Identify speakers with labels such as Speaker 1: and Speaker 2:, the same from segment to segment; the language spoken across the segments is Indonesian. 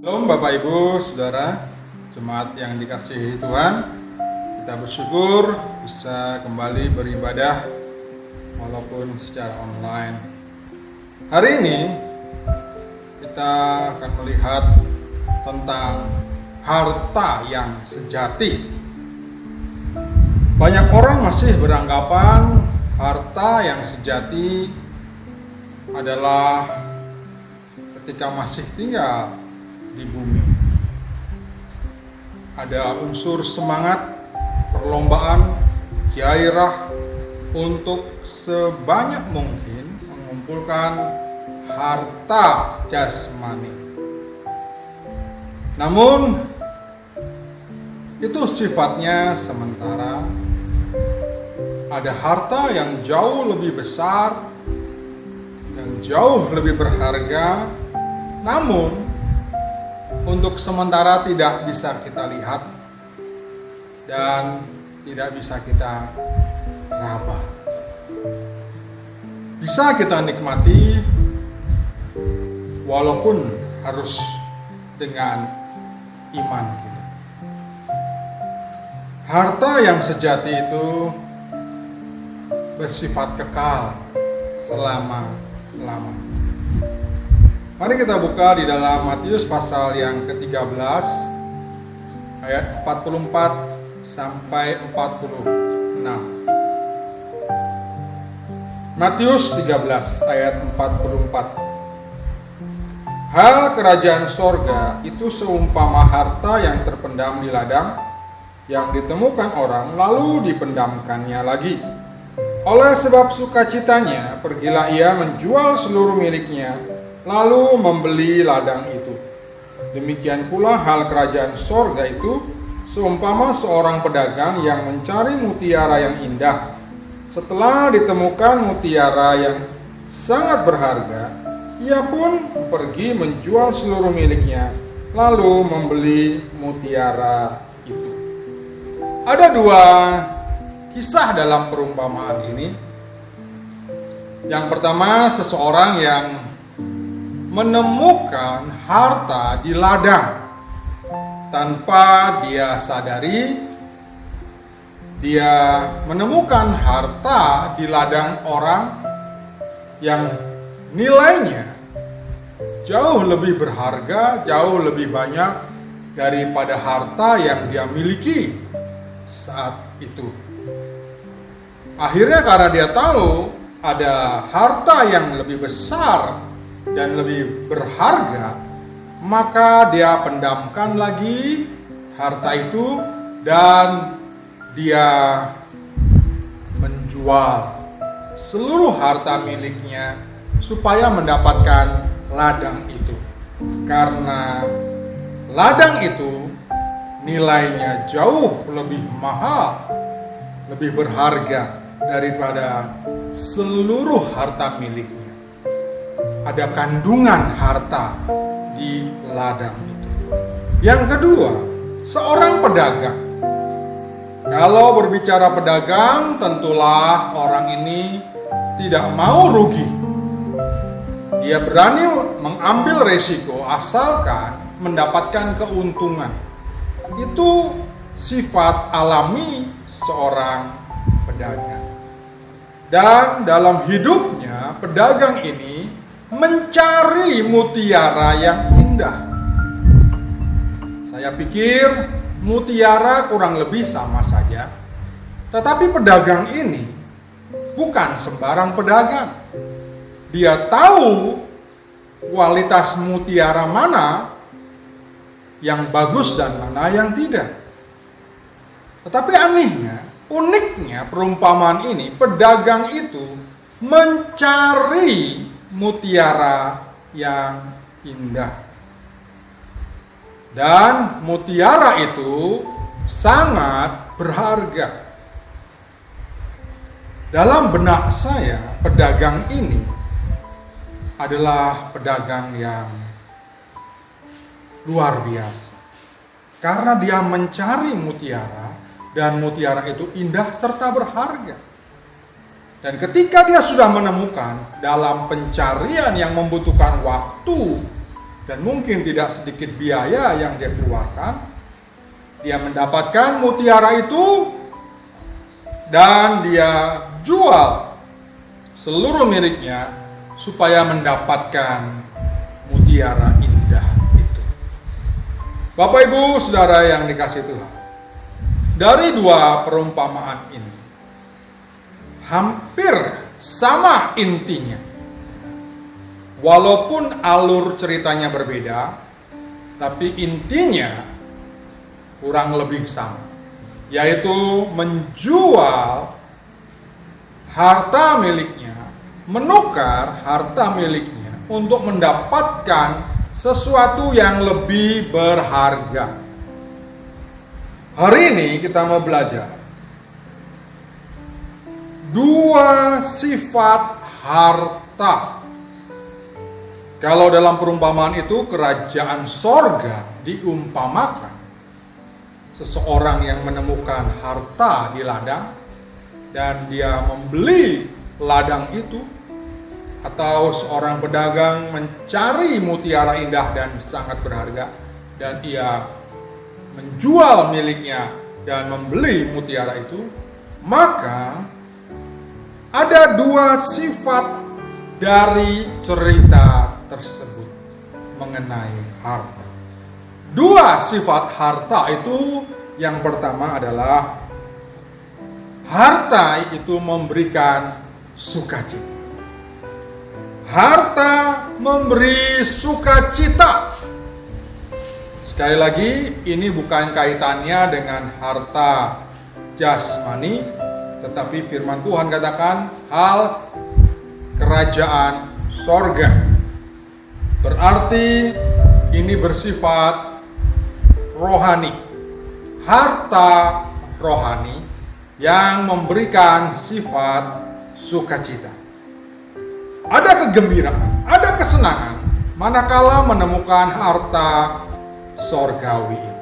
Speaker 1: Shalom Bapak Ibu, Saudara, jemaat yang dikasihi Tuhan. Kita bersyukur bisa kembali beribadah walaupun secara online. Hari ini kita akan melihat tentang harta yang sejati. Banyak orang masih beranggapan harta yang sejati adalah ketika masih tinggal di bumi. Ada unsur semangat, perlombaan, gairah untuk sebanyak mungkin mengumpulkan harta jasmani. Namun itu sifatnya sementara. Ada harta yang jauh lebih besar, yang jauh lebih berharga, namun untuk sementara tidak bisa kita lihat dan tidak bisa kita raba. Bisa kita nikmati walaupun harus dengan iman kita. Harta yang sejati itu bersifat kekal selama-lamanya. Mari kita buka di dalam Matius pasal yang ke-13 ayat 44 sampai 46. Matius 13 ayat 44. Hal kerajaan sorga itu seumpama harta yang terpendam di ladang, yang ditemukan orang lalu dipendamkannya lagi. Oleh sebab sukacitanya, pergilah ia menjual seluruh miliknya, lalu membeli ladang itu. Demikian pula hal kerajaan sorga itu seumpama seorang pedagang yang mencari mutiara yang indah. Setelah ditemukan mutiara yang sangat berharga, ia pun pergi menjual seluruh miliknya, lalu membeli mutiara itu. Ada dua kisah dalam perumpamaan ini. Yang pertama, seseorang yang menemukan harta di ladang tanpa dia sadari. Dia menemukan harta di ladang orang yang nilainya jauh lebih berharga, jauh lebih banyak daripada harta yang dia miliki saat itu. Akhirnya karena dia tahu ada harta yang lebih besar dan lebih berharga, maka dia pendamkan lagi harta itu dan dia menjual seluruh harta miliknya supaya mendapatkan ladang itu. Karena ladang itu nilainya jauh lebih mahal, lebih berharga daripada seluruh harta miliknya. Ada kandungan harta di ladang itu. Yang kedua, seorang pedagang. Kalau berbicara pedagang, tentulah orang ini tidak mau rugi. Dia berani mengambil resiko asalkan mendapatkan keuntungan. Itu sifat alami seorang pedagang. Dan dalam hidupnya, pedagang ini mencari mutiara yang indah. Saya pikir mutiara kurang lebih sama saja. Tetapi pedagang ini bukan sembarang pedagang. Dia tahu kualitas mutiara mana yang bagus dan mana yang tidak. Tetapi uniknya perumpamaan ini, pedagang itu mencari mutiara yang indah. Dan mutiara itu sangat berharga. Dalam benak saya, pedagang ini adalah pedagang yang luar biasa. Karena dia mencari mutiara, dan mutiara itu indah serta berharga. Dan ketika dia sudah menemukan dalam pencarian yang membutuhkan waktu dan mungkin tidak sedikit biaya yang dia keluarkan. Dia mendapatkan mutiara itu dan dia jual seluruh miliknya supaya mendapatkan mutiara indah itu. Bapak Ibu Saudara yang dikasihi Tuhan, dari dua perumpamaan ini hampir sama intinya. Walaupun alur ceritanya berbeda, tapi intinya kurang lebih sama, yaitu menjual harta miliknya, menukar harta miliknya untuk mendapatkan sesuatu yang lebih berharga. Hari ini kita mau belajar dua sifat harta. Kalau dalam perumpamaan itu kerajaan sorga diumpamakan seseorang yang menemukan harta di ladang dan dia membeli ladang itu, atau seorang pedagang mencari mutiara indah dan sangat berharga dan ia menjual miliknya dan membeli mutiara itu, maka ada dua sifat dari cerita tersebut mengenai harta. Dua sifat harta itu, yang pertama adalah harta itu memberikan sukacita. Harta memberi sukacita. Sekali lagi, ini bukan kaitannya dengan harta jasmani, tetapi firman Tuhan katakan hal kerajaan sorga. Berarti ini bersifat rohani, harta rohani yang memberikan sifat sukacita. Ada kegembiraan, ada kesenangan manakala menemukan harta sorgawi ini.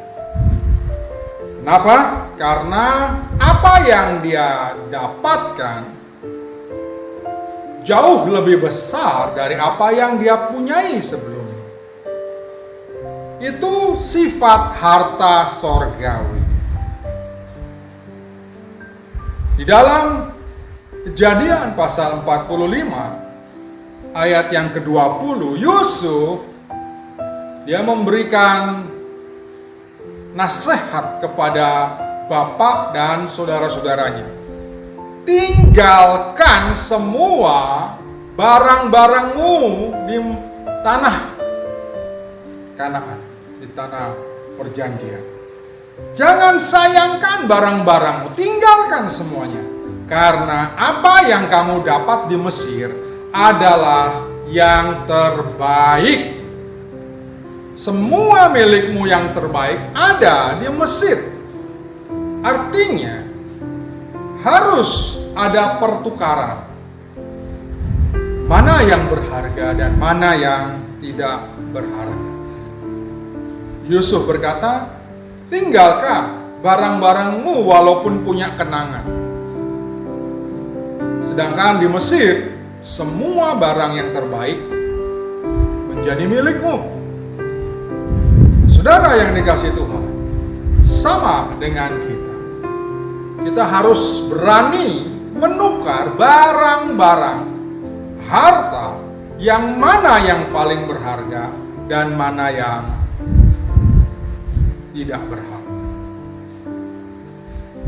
Speaker 1: Kenapa? Karena apa yang dia dapatkan jauh lebih besar dari apa yang dia punyai sebelumnya. Itu sifat harta sorgawi. Di dalam Kejadian pasal 45 ayat yang ke-20, Yusuf dia memberikan nasihat kepada bapak dan saudara-saudaranya. Tinggalkan semua barang-barangmu di tanah Kanaan, di tanah perjanjian. Jangan sayangkan barang-barangmu, tinggalkan semuanya. Karena apa yang kamu dapat di Mesir adalah yang terbaik. Semua milikmu yang terbaik ada di Mesir. Artinya harus ada pertukaran. Mana yang berharga dan mana yang tidak berharga. Yusuf berkata, tinggalkan barang-barangmu walaupun punya kenangan. Sedangkan di Mesir, semua barang yang terbaik menjadi milikmu. Saudara yang dikasihi Tuhan, sama dengan kita. Kita harus berani menukar barang-barang, harta, yang mana yang paling berharga dan mana yang tidak berharga.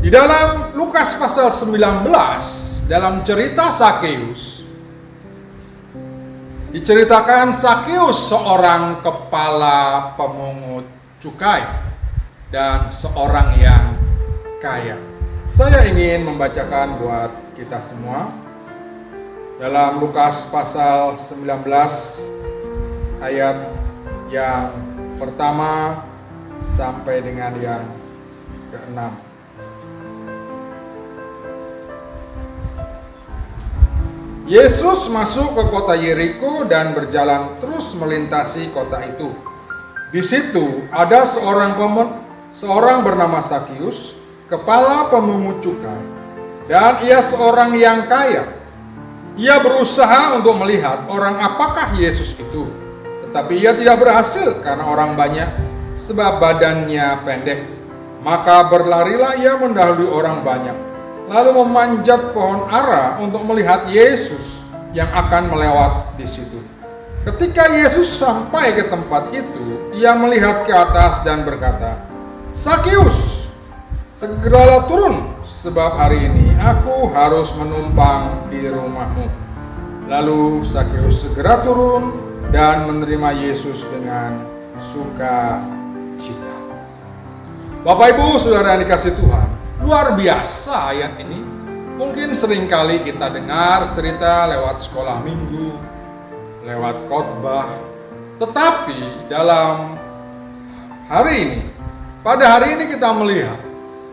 Speaker 1: Di dalam Lukas pasal 19, dalam cerita Sakeus, diceritakan Sakeus seorang kepala pemungut cukai dan seorang yang kaya. Saya ingin membacakan buat kita semua dalam Lukas pasal 19 ayat yang pertama sampai dengan yang ke-6. Yesus masuk ke kota Yeriko dan berjalan terus melintasi kota itu. Di situ ada seorang bernama Sakeus, kepala pemungut cukai, dan ia seorang yang kaya. Ia berusaha untuk melihat orang apakah Yesus itu, Tetapi ia tidak berhasil karena orang banyak, sebab badannya pendek. Maka berlarilah ia mendahului orang banyak, lalu memanjat pohon ara untuk melihat Yesus yang akan melewat di situ. Ketika Yesus sampai ke tempat itu, ia melihat ke atas dan berkata, "Sakeus, segeralah turun, sebab hari ini aku harus menumpang di rumahmu." Lalu Sakeus segera turun dan menerima Yesus dengan sukacita. Bapak Ibu Saudara yang dikasihi Tuhan, luar biasa ayat ini. Mungkin seringkali kita dengar cerita lewat sekolah minggu, lewat khotbah, tetapi dalam hari ini, pada hari ini kita melihat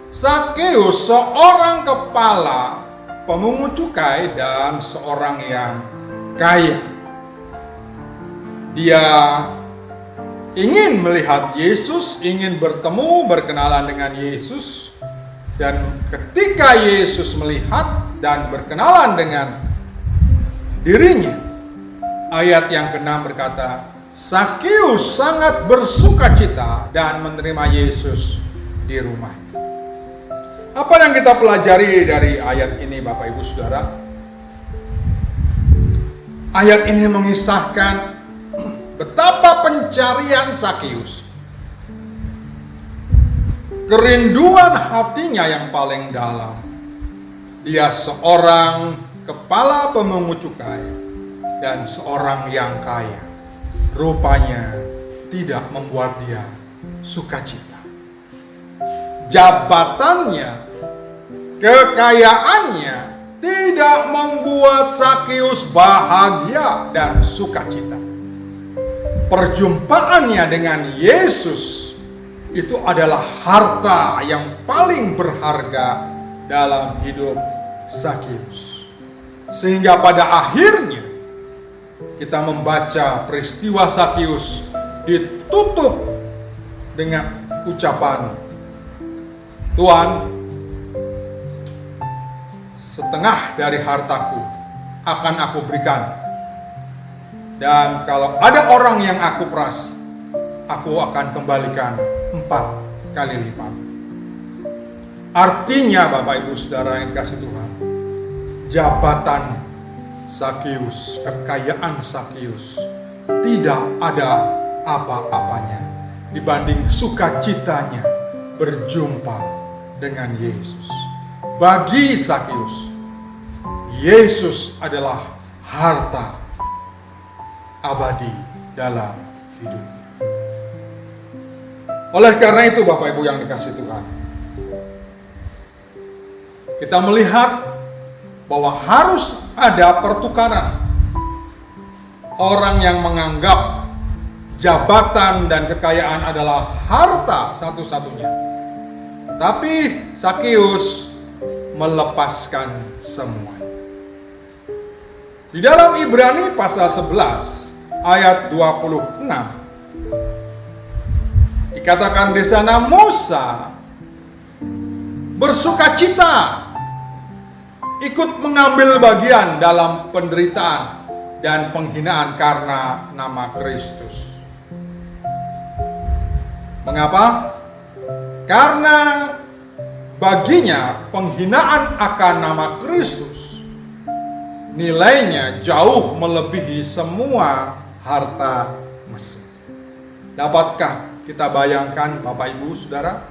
Speaker 1: Sakeus seorang kepala pemungut cukai dan seorang yang kaya. Dia ingin melihat Yesus, ingin bertemu, berkenalan dengan Yesus, dan ketika Yesus melihat dan berkenalan dengan dirinya, ayat yang ke-6 berkata, Sakeus sangat bersukacita dan menerima Yesus di rumahnya. Apa yang kita pelajari dari ayat ini, Bapak Ibu Saudara? Ayat ini mengisahkan betapa pencarian Sakeus, kerinduan hatinya yang paling dalam. Dia seorang kepala pemungut cukai dan seorang yang kaya, rupanya tidak membuat dia sukacita. Jabatannya, kekayaannya tidak membuat Sakeus bahagia dan sukacita. Perjumpaannya dengan Yesus itu adalah harta yang paling berharga dalam hidup Sakeus. Sehingga pada akhirnya kita membaca peristiwa Sakeus ditutup dengan ucapan, "Tuhan, setengah dari hartaku akan aku berikan. Dan kalau ada orang yang aku peras, aku akan kembalikan 4 kali lipat." Artinya Bapak Ibu Saudara yang kasih Tuhan, jabatan Sakeus, kekayaan Sakeus tidak ada apa-apanya dibanding sukacitanya berjumpa dengan Yesus. Bagi Sakeus, Yesus adalah harta abadi dalam hidupnya. Oleh karena itu Bapak Ibu yang dikasihi Tuhan, kita melihat bahwa harus ada pertukaran. Orang yang menganggap jabatan dan kekayaan adalah harta satu-satunya, tapi Sakeus melepaskan semua. Di dalam Ibrani pasal 11 ayat 26 dikatakan di sana, Musa bersukacita ikut mengambil bagian dalam penderitaan dan penghinaan karena nama Kristus. Mengapa? Karena baginya penghinaan akan nama Kristus nilainya jauh melebihi semua harta Mesir. Dapatkah kita bayangkan Bapak Ibu Saudara,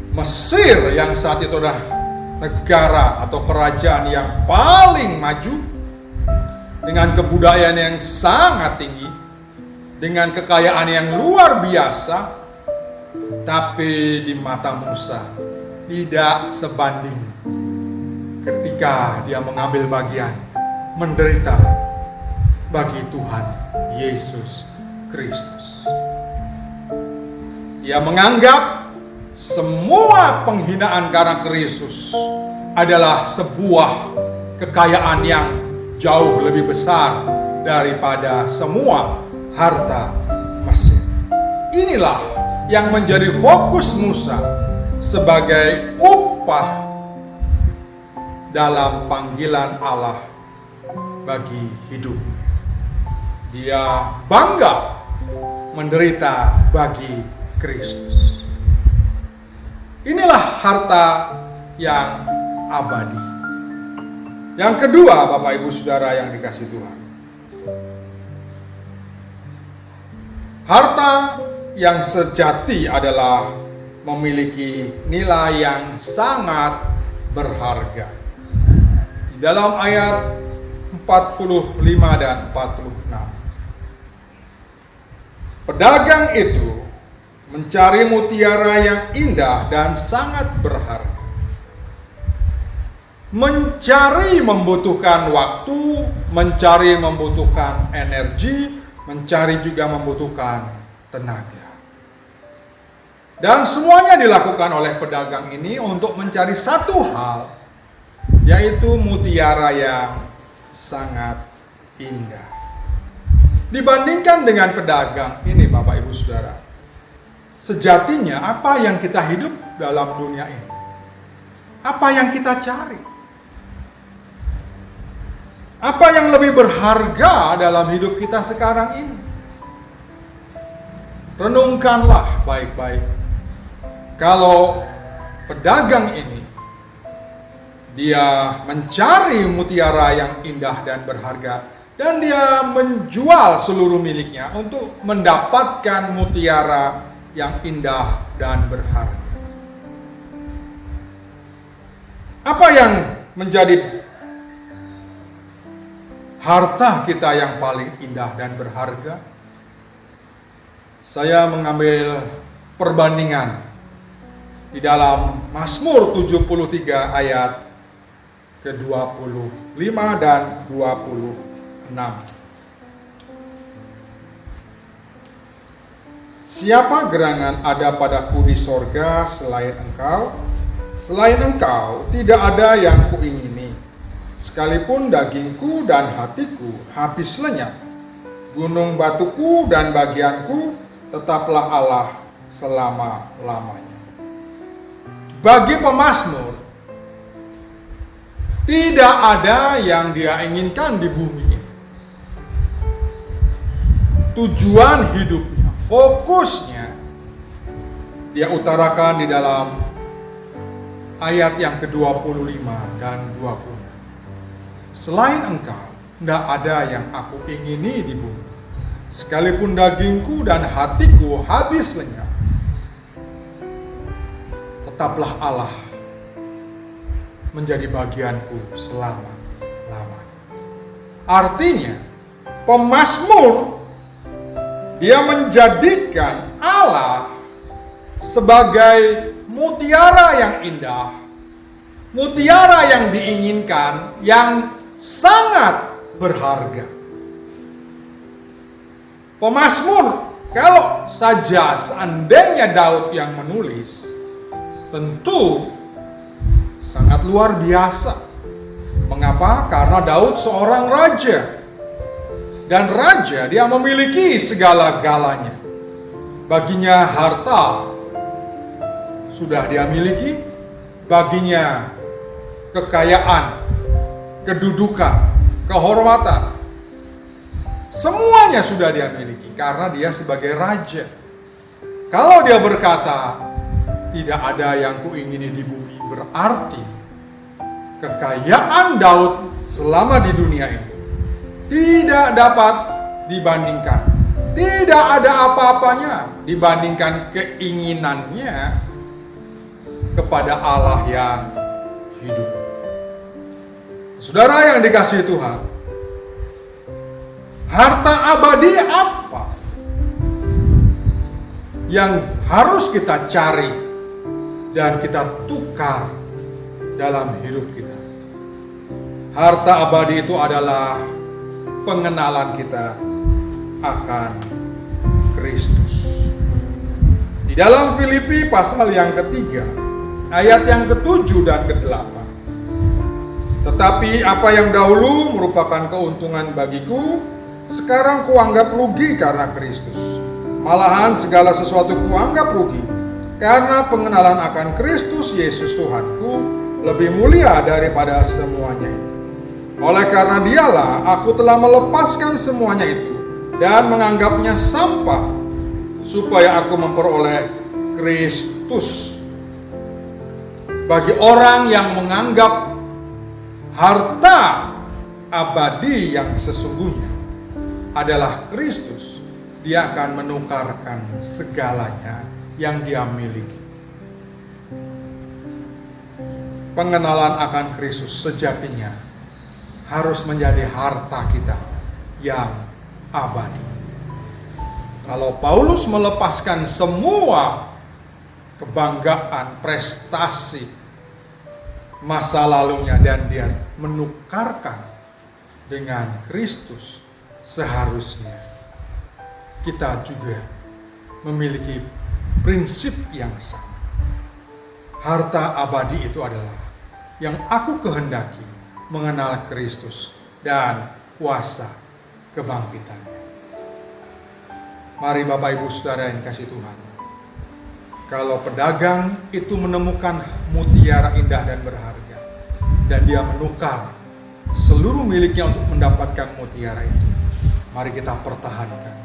Speaker 1: Mesir yang saat itu adalah negara atau kerajaan yang paling maju, dengan kebudayaan yang sangat tinggi, dengan kekayaan yang luar biasa, tapi di mata Musa tidak sebanding ketika dia mengambil bagian menderita bagi Tuhan Yesus Kristus. Dia menganggap semua penghinaan karena Kristus adalah sebuah kekayaan yang jauh lebih besar daripada semua harta Mesir. Inilah yang menjadi fokus Musa sebagai upah dalam panggilan Allah bagi hidup. Dia bangga menderita bagi Kristus. Inilah harta yang abadi. Yang kedua, Bapak Ibu Saudara yang dikasihi Tuhan, harta yang sejati adalah memiliki nilai yang sangat berharga. Di dalam ayat 45 dan 46, pedagang itu mencari mutiara yang indah dan sangat berharga. Mencari membutuhkan waktu, mencari membutuhkan energi, mencari juga membutuhkan tenaga. Dan semuanya dilakukan oleh pedagang ini untuk mencari satu hal, yaitu mutiara yang sangat indah. Dibandingkan dengan pedagang ini, Bapak Ibu Saudara, sejatinya apa yang kita hidup dalam dunia ini? Apa yang kita cari? Apa yang lebih berharga dalam hidup kita sekarang ini? Renungkanlah baik-baik. Kalau pedagang ini, dia mencari mutiara yang indah dan berharga, dan dia menjual seluruh miliknya untuk mendapatkan mutiara yang indah dan berharga. Apa yang menjadi harta kita yang paling indah dan berharga? Saya mengambil perbandingan di dalam Mazmur 73 ayat ke-25 dan 26. Siapa gerangan ada padaku di sorga selain Engkau? Selain Engkau tidak ada yang kuingini. Sekalipun dagingku dan hatiku habis lenyap, gunung batuku dan bagianku tetaplah Allah selama-lamanya. Bagi pemazmur, tidak ada yang dia inginkan di bumi ini. Tujuan hidupnya, fokusnya, dia utarakan di dalam ayat yang ke-25 dan 20. Selain Engkau, tidak ada yang aku ingini di bumi. Sekalipun dagingku dan hatiku habis lenyap, tetaplah Allah menjadi bagianku selama-lamanya. Artinya, pemazmur, dia menjadikan Allah sebagai mutiara yang indah, mutiara yang diinginkan, yang sangat berharga. Pemazmur, kalau saja seandainya Daud yang menulis, tentu sangat luar biasa. Mengapa? Karena Daud seorang raja. Dan raja, dia memiliki segala-galanya. Baginya harta sudah dia miliki, baginya kekayaan, kedudukan, kehormatan, semuanya sudah dia miliki karena dia sebagai raja. Kalau dia berkata, tidak ada yang kuingini di bumi, berarti kekayaan Daud selama di dunia ini tidak dapat dibandingkan. Tidak ada apa-apanya dibandingkan keinginannya kepada Allah yang hidup. Saudara yang dikasihi Tuhan, harta abadi apa yang harus kita cari dan kita tukar dalam hidup kita? Harta abadi itu adalah pengenalan kita akan Kristus. Di dalam Filipi pasal yang ketiga, ayat yang ke-7 dan ke-8. Tetapi apa yang dahulu merupakan keuntungan bagiku, sekarang kuanggap rugi karena Kristus. Malahan segala sesuatu kuanggap rugi, karena pengenalan akan Kristus Yesus Tuhanku lebih mulia daripada semuanya itu. Oleh karena dialah aku telah melepaskan semuanya itu dan menganggapnya sampah, supaya aku memperoleh Kristus. Bagi orang yang menganggap harta abadi yang sesungguhnya adalah Kristus, dia akan menukarkan segalanya yang dia miliki. Pengenalan akan Kristus sejatinya harus menjadi harta kita yang abadi. Kalau Paulus melepaskan semua kebanggaan, prestasi masa lalunya dan dia menukarkan dengan Kristus, seharusnya kita juga memiliki prinsip yang sama. Harta abadi itu adalah yang aku kehendaki, mengenal Kristus dan kuasa kebangkitannya. Mari Bapak Ibu Saudara yang kasih Tuhan, kalau pedagang itu menemukan mutiara indah dan berharga, dan dia menukar seluruh miliknya untuk mendapatkan mutiara itu, mari kita pertahankan.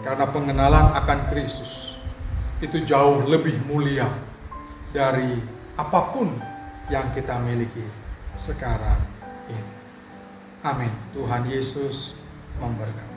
Speaker 1: Karena pengenalan akan Kristus itu jauh lebih mulia dari apapun yang kita miliki sekarang ini. Amin. Tuhan Yesus memberkati.